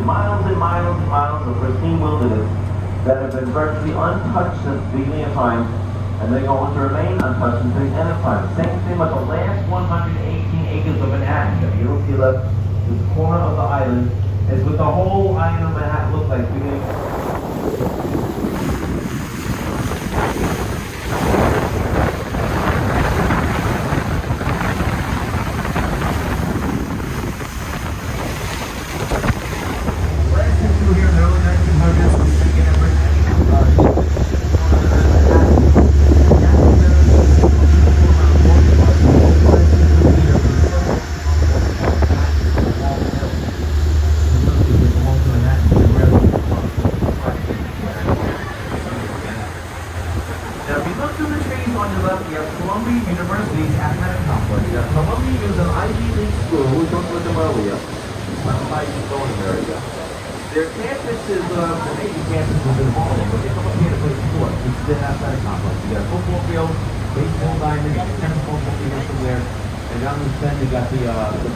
Miles and miles and miles of pristine wilderness that have been virtually untouched since the beginning of time, and they're going to remain untouched until the end of time. Same thing with the last 118 acres of Manhattan. You don't see this corner of the island. It's what the whole island of Manhattan looks like. Their campus is, the Navy campus is in Harlem, but they come up here to play sports. This is the athletic complex. You got a football field, baseball diamond, tennis court somewhere, and down in the center you got the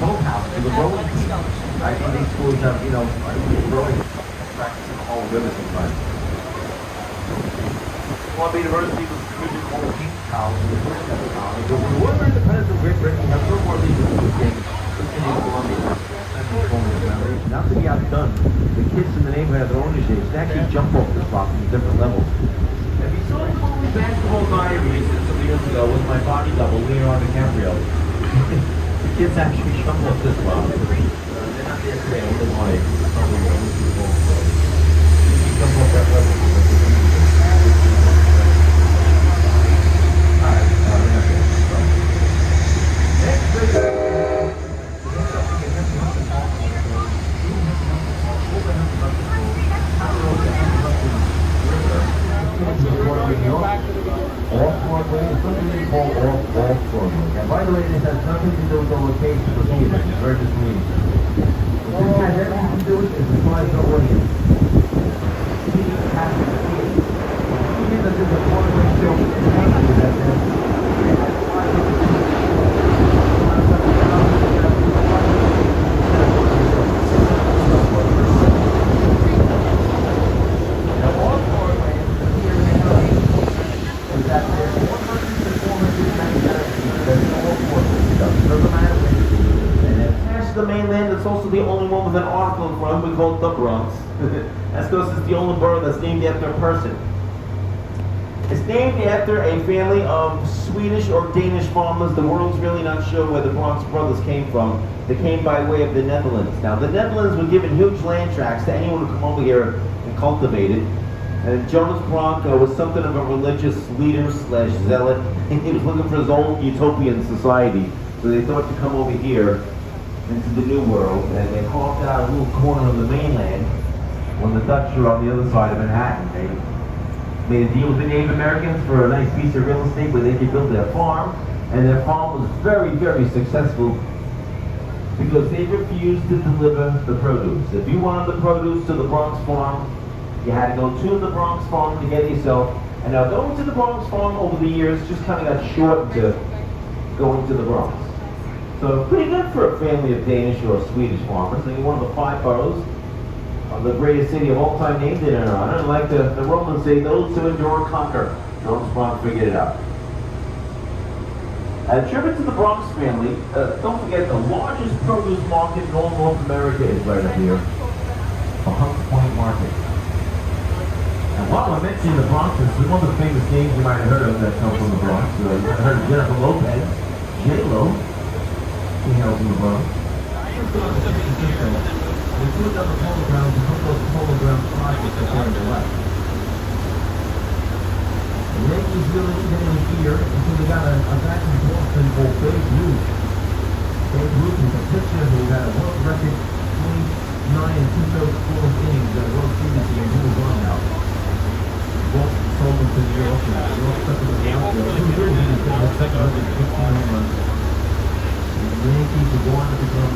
boathouse for the rowing team. Right? And these schools have, rowing practice in the whole river sometimes. Columbia University was created called King's College in the first ever college. But when we were independent of Great Britain, we have no more legal games in Columbia. Not to be outdone, the kids in the neighborhood have their own initiatives. They actually jump off this rock from different levels. If you saw the movie Basketball Diaries some years ago with my body double, Leonardo DiCaprio, the kids actually jump off this rock. They're not there today, I wouldn't want to. You jump off that level. Alright, we're not there. Next, and by the way, this has nothing to do with the location of the meeting, it's very misleading. This has everything to do with the size of the audience. People have to see it. Even though there's a one-way show, it's happening with that. The mainland, it's also the only one with an article in front. We call it the Bronx. That's because it's the only borough that's named after a person. It's named after a family of Swedish or Danish farmers. The world's really not sure where the Bronx brothers came from. They came by way of the Netherlands. Now, the Netherlands were given huge land tracts to anyone who come over here and cultivate it. And Jonas Bronk was something of a religious leader slash zealot. He was looking for his old utopian society. So they thought to come over here into the New World, and they carved out a little corner of the mainland when the Dutch were on the other side of Manhattan. They made a deal with the Native Americans for a nice piece of real estate where they could build their farm, and their farm was very, very successful because they refused to deliver the produce. If you wanted the produce to the Bronx farm, you had to go to the Bronx farm to get it yourself. And now going to the Bronx farm over the years just kind of got shortened to going to the Bronx. So pretty good for a family of Danish or Swedish farmers. I mean, one of the 5 boroughs of the greatest city of all time named in their honor. And like the Romans say, those who endure conquer. Jonas Bronx figured it out. A tribute to the Bronx family, don't forget the largest produce market in all North America is right up here. The Hunts Point Market. And while I'm mentioning the Bronx, this is one of the famous names you might have heard of that come from the Bronx. You might have heard of Jennifer Lopez. J-Lo. He held in the Bronx. Let's go to the system. We put down the polo grounds and put those polo ground projects up there on the left. The Yankees really didn't here until they got a guy from Boston called Babe Ruth. Babe Ruth is a pitcher who had a world record 29 and 2/3 innings at a World Series game. He was gone now. Boston sold him to New York, and New York stuck him in the outfield. 2 years he was getting 715 home runs. The Yankees would go on to become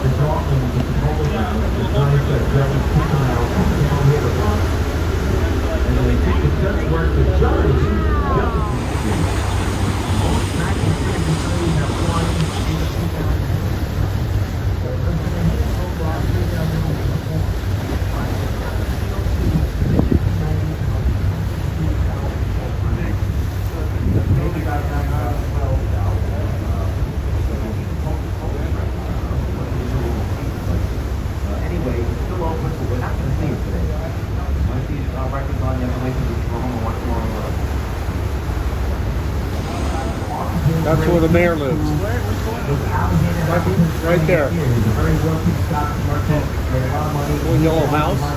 the Dolphins with the polo ground. The Giants got Jerry Pippen out, down here the Bronx. And then they took the Jets work the Giants. Back in 73, now flying. That's where the mayor lives. Right there. Little yellow house. That's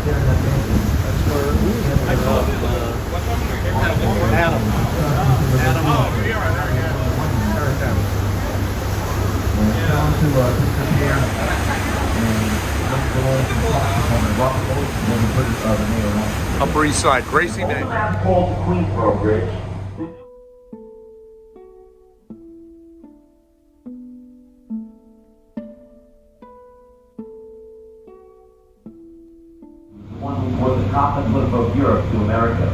where I call it Adam. Adam. Upper East Side, Gracie Day. Called Queensboro Bridge. One was the Catholic of Europe to America.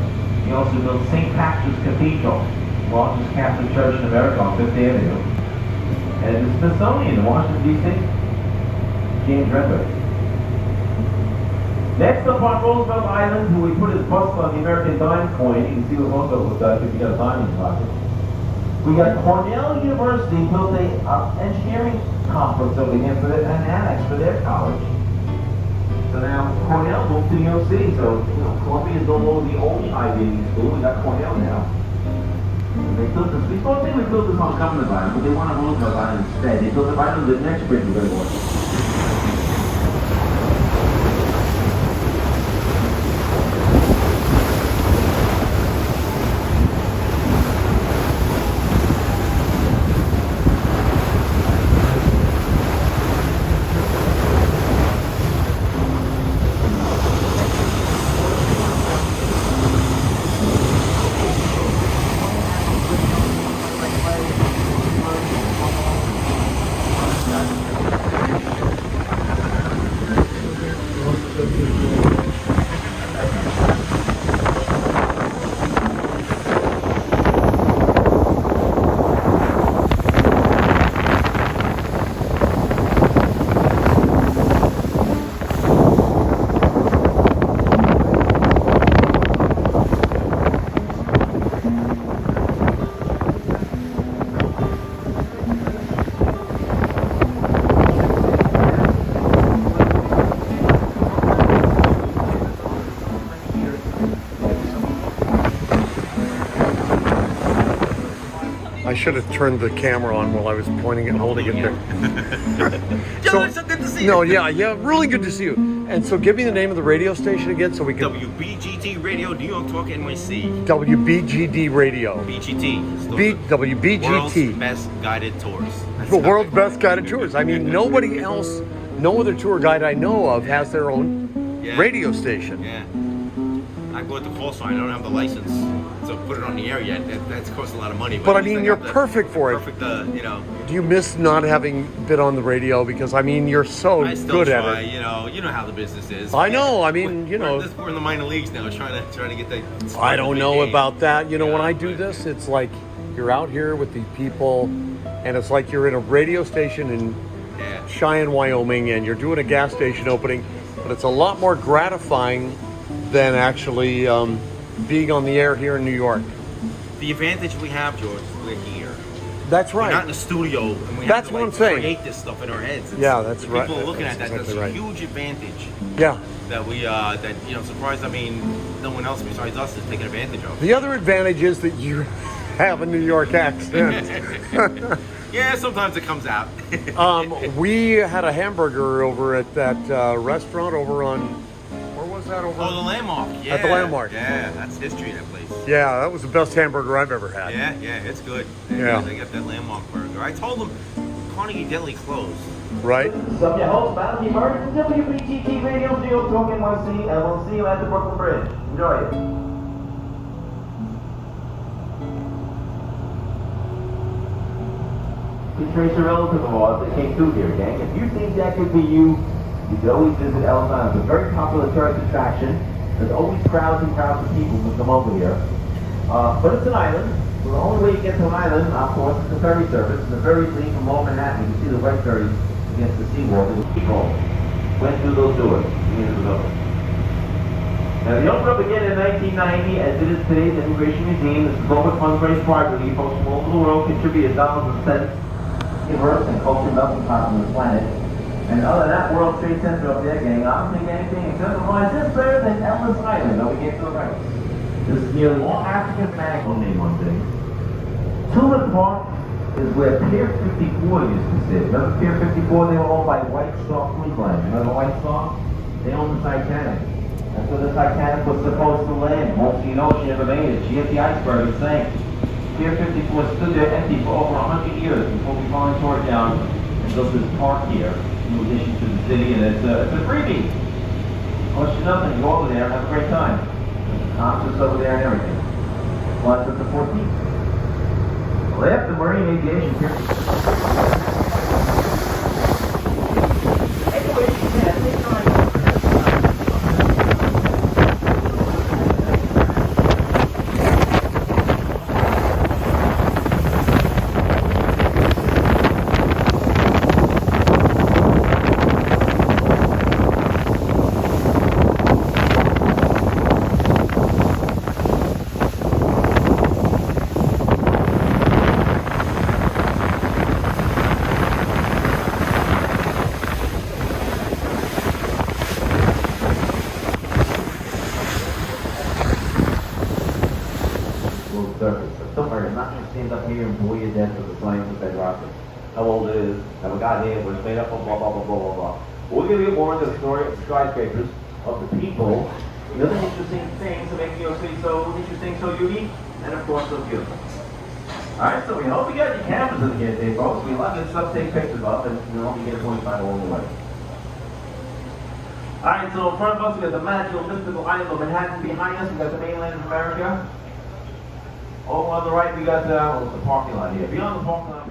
He also built St. Patrick's Cathedral, largest Catholic church in America on 5th Avenue. And the Smithsonian in Washington, D.C. James Redberg. Next up on Roosevelt Island, who we put his bust on the American dime coin. You can see what Roosevelt looked like if you got a dime in your pocket. We got Cornell University built a engineering conference over here for an annex for their college. So now Cornell moved to New York City, so Columbia is no longer the only Ivy League school. We got Cornell now. And they built this. We thought they would build this on Government Island, but they wanted Roosevelt Island instead. They built it right on the next bridge we're going to go on. I should have turned the camera on while I was pointing and holding it there. So good to see you. No, yeah, really good to see you. And so give me the name of the radio station again so we can... WBTG Radio, New York Talk NYC. WBGD Radio. BGT. WBGT. World's Best Guided Tours. The world's best guided tours. I mean, nobody else, no other tour guide I know of has their own radio station. Yeah. I bought the call sign. I don't have the license, so put it on the air yet. That's cost a lot of money. But I mean, you're perfect for it. Perfect, Do you miss not having been on the radio? Because I mean, you're so good at it. You know how the business is. I know. I mean, we're in the minor leagues now, trying to get the. I don't know about that. When I do this, it's like you're out here with these people, and it's like you're in a radio station in Cheyenne, Wyoming, and you're doing a gas station opening. But it's a lot more gratifying than actually being on the air here in New York. The advantage we have, George, is we're here. That's right. We're not in a studio, and we that's have to what I'm saying. Create this stuff in our heads. That's right. People are looking at that. Exactly That's right. a huge advantage. Yeah. That we surprised. I mean, no one else besides us is taking advantage of. The other advantage is that have a New York accent. Yeah, sometimes it comes out. We had a hamburger over at that restaurant over on, where was that over? Oh, the Landmark. Yeah. At the Landmark. Yeah, that's history, that place. Yeah, that was the best hamburger I've ever had. Yeah, it's good. Yeah. They got that Landmark burger. I told them Carnegie Deli closed. Right? So your host, Malachy Murray from WBTG Radio New York Talk NYC, and we'll see you at the Brooklyn Bridge. Enjoy it. We trace a relative of ours that came through here, gang. If you think that could be you, you could always visit Ellis Island. It's a very popular tourist attraction. There's always crowds and crowds of people who come over here. But it's an island. So the only way you get to an island, of course, is the ferry service. And the ferries leave from Lower Manhattan. You can see the white ferries against the seawall. They will keep rolling. Went through those doors. Now, they opened up again in 1990, as it is today's Immigration Museum. This is over fundraised privately. Folks from all over the world contributed dollars and cents, diverse and culture melting pot on the planet. And other than that, World Trade Center up there, gang, I don't think anything except why is this better than Ellis Island? No, we get to the right. This is nearly all African flag. I'll name one thing. Tulip Park is where Pier 54 used to sit. Remember Pier 54? They were owned by White Star Cruise Line. Remember White Star? They owned the Titanic. That's where the Titanic was supposed to land. Most of you know she never made it. She hit the iceberg and sank. Pier 54 stood there empty for over 100 years before we finally tore it down and built this park here in addition to the city, and it's a freebie. Cost you nothing. Go over there and have a great time. There's concerts over there and everything. Well, that's the 14th. Well, after Marine Aviation Pier. Anyway, take time. Surface. But don't worry, I'm not going to stand up here and bore you to death with the science of bedrock, how old it is, how we got here, what it's made up of, blah, blah, blah, blah, blah, blah. But we're going to get more into the story of skyscrapers, of the people, the other interesting things that make New York City so interesting, so unique, and of course so beautiful. Alright, so we hope you got your cameras in here today, folks. We love this stuff, take pictures of, and we hope you get a 25 along the way. Alright, so in front of us we got the magical, mystical island of Manhattan. Behind us we got the mainland of America. Over on the right, we got the parking lot here. Beyond the parking lot,